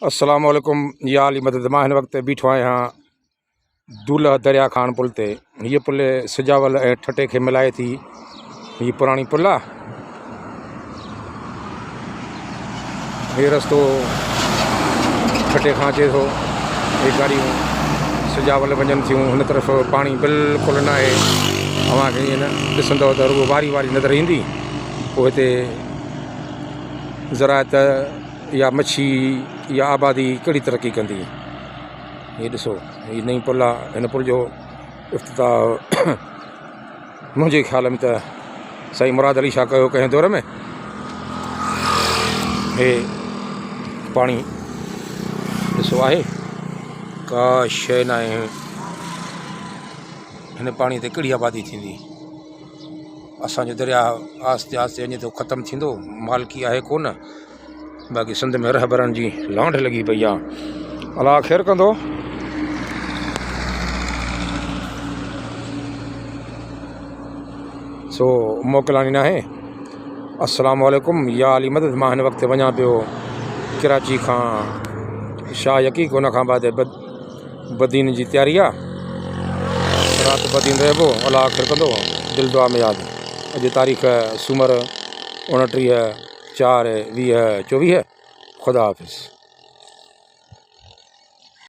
अस्सलाम वालेकुम या अली मदद। मां हिन वक़्तु बीठो आहियां दूल्हा दरिया खान पुल ते। ये पुल सिजावल ऐं ठटे खे मिलाए थी। ये पुरानी पुल आहे। ये रस्तो ठटे खां अचे थो। ये गाड़ियूं सिजावल वञनि थियूं। हिन तरफ़ पाणी बिल्कुलु न आहे। तव्हांखे ईअं न ॾिसंदव त रुॻो वारी वारी नज़र ईंदी। पोइ हिते ज़रायत या मच्छी या आबादी कहिड़ी तरक़ी कंदी। ये ॾिसो, हीअ नई पुल आहे। हिन पुल जो इफ़्तिताह मुंहिंजे ख़्याल में त साईं मुराद अली शाह कयो कंहिं दौर में। हे पाणी ॾिसो आहे, का शइ न आहे। हिन पाणी ते कहिड़ी आबादी थींदी। असांजो दरिया आहिस्ते आहिस्ते वञे थो ख़तमु थींदो। मालिकी आहे कोन। बाक़ी सिंध में रहबरनि जी लांढ लॻी पई आहे। अलाह ख़ैरु कंदो। सो मोकिलानी न आहे। अस्सलाम वालेकुम या अली मदद। मां हिन वक़्तु वञा पियो कराची खां शाह यकीक। उन खां बाद बदीन जी तयारी आहे। राति बदीन रहिबो। अलाह ख़ैरु कंदो। दिलि दुआ में यादि। अॼु तारीख़ सूमर 29/4/2024। ख़ुदा हाफ़िज़।